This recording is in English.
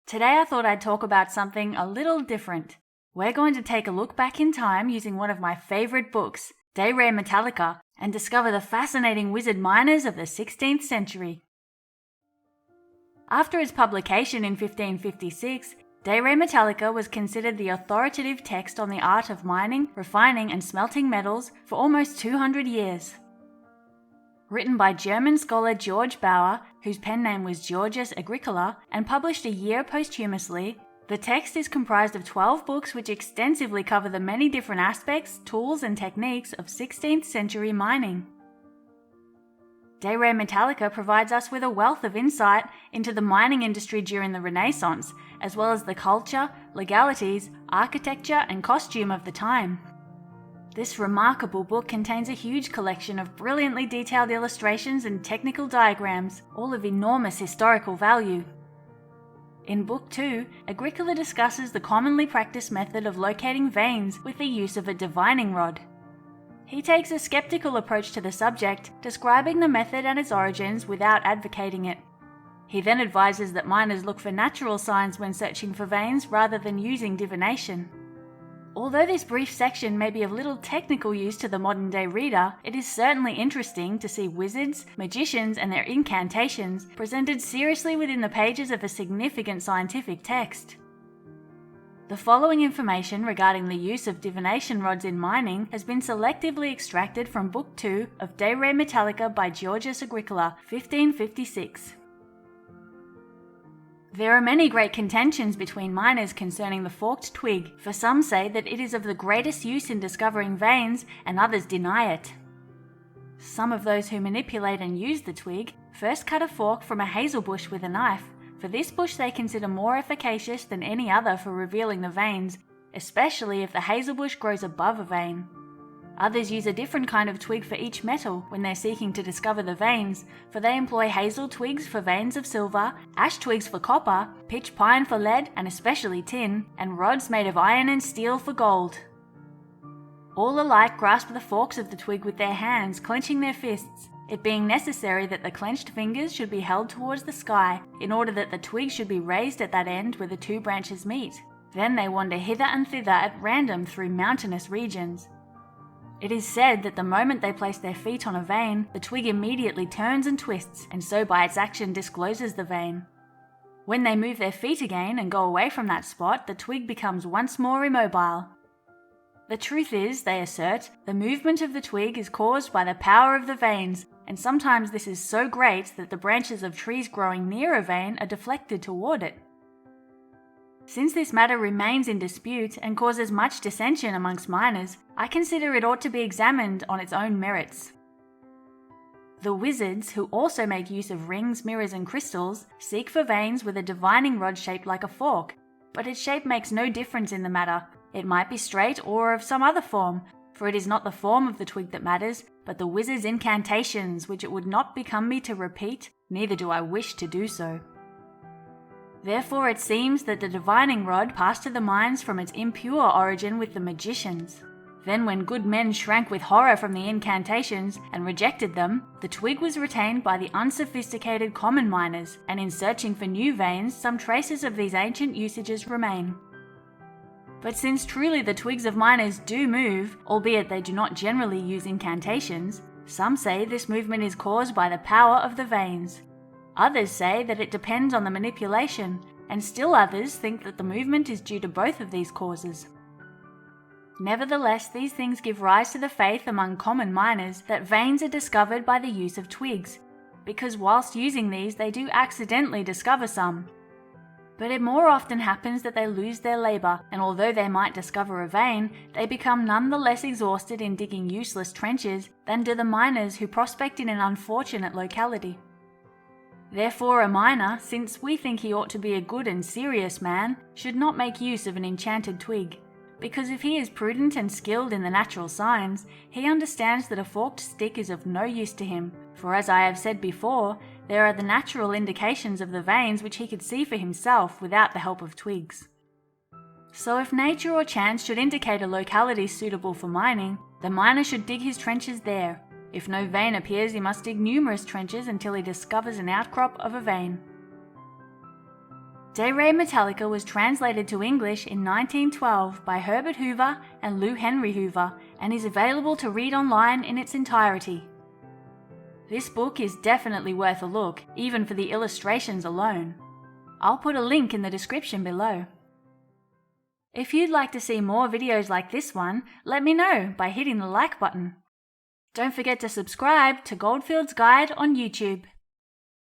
Today I thought I'd talk about something a little different. We're going to take a look back in time using one of my favourite books, De Re Metallica, and discover the fascinating wizard miners of the 16th century. After its publication in 1556, De Re Metallica was considered the authoritative text on the art of mining, refining and smelting metals for almost 200 years. Written by German scholar George Bauer, whose pen name was Georgius Agricola, and published a year posthumously, the text is comprised of 12 books which extensively cover the many different aspects, tools and techniques of 16th century mining. De Re Metallica provides us with a wealth of insight into the mining industry during the Renaissance, as well as the culture, legalities, architecture and costume of the time. This remarkable book contains a huge collection of brilliantly detailed illustrations and technical diagrams, all of enormous historical value. In Book 2, Agricola discusses the commonly practiced method of locating veins with the use of a divining rod. He takes a skeptical approach to the subject, describing the method and its origins without advocating it. He then advises that miners look for natural signs when searching for veins rather than using divination. Although this brief section may be of little technical use to the modern-day reader, it is certainly interesting to see wizards, magicians, and their incantations presented seriously within the pages of a significant scientific text. The following information regarding the use of divination rods in mining has been selectively extracted from Book 2 of De Re Metallica by Georgius Agricola, 1556. There are many great contentions between miners concerning the forked twig, for some say that it is of the greatest use in discovering veins, and others deny it. Some of those who manipulate and use the twig first cut a fork from a hazel bush with a knife, for this bush they consider more efficacious than any other for revealing the veins, especially if the hazel bush grows above a vein. Others use a different kind of twig for each metal when they're seeking to discover the veins, for they employ hazel twigs for veins of silver, ash twigs for copper, pitch pine for lead and especially tin, and rods made of iron and steel for gold. All alike grasp the forks of the twig with their hands, clenching their fists, it being necessary that the clenched fingers should be held towards the sky in order that the twig should be raised at that end where the two branches meet. Then they wander hither and thither at random through mountainous regions. It is said that the moment they place their feet on a vein, the twig immediately turns and twists, and so by its action discloses the vein. When they move their feet again and go away from that spot, the twig becomes once more immobile. The truth is, they assert, the movement of the twig is caused by the power of the veins, and sometimes this is so great that the branches of trees growing near a vein are deflected toward it. Since this matter remains in dispute and causes much dissension amongst miners, I consider it ought to be examined on its own merits. The wizards, who also make use of rings, mirrors and crystals, seek for veins with a divining rod shaped like a fork, but its shape makes no difference in the matter. It might be straight or of some other form, for it is not the form of the twig that matters, but the wizard's incantations, which it would not become me to repeat, neither do I wish to do so. Therefore it seems that the divining rod passed to the mines from its impure origin with the magicians. Then when good men shrank with horror from the incantations and rejected them, the twig was retained by the unsophisticated common miners, and in searching for new veins some traces of these ancient usages remain. But since truly the twigs of miners do move, albeit they do not generally use incantations, some say this movement is caused by the power of the veins. Others say that it depends on the manipulation, and still others think that the movement is due to both of these causes. Nevertheless, these things give rise to the faith among common miners that veins are discovered by the use of twigs, because whilst using these they do accidentally discover some. But it more often happens that they lose their labour, and although they might discover a vein, they become none the less exhausted in digging useless trenches than do the miners who prospect in an unfortunate locality. Therefore a miner, since we think he ought to be a good and serious man, should not make use of an enchanted twig, because if he is prudent and skilled in the natural signs, he understands that a forked stick is of no use to him, for as I have said before, there are the natural indications of the veins which he could see for himself without the help of twigs. So if nature or chance should indicate a locality suitable for mining, the miner should dig his trenches there. If no vein appears, he must dig numerous trenches until he discovers an outcrop of a vein. De Re Metallica was translated to English in 1912 by Herbert Hoover and Lou Henry Hoover and is available to read online in its entirety. This book is definitely worth a look, even for the illustrations alone. I'll put a link in the description below. If you'd like to see more videos like this one, let me know by hitting the like button. Don't forget to subscribe to Goldfield's Guide on YouTube.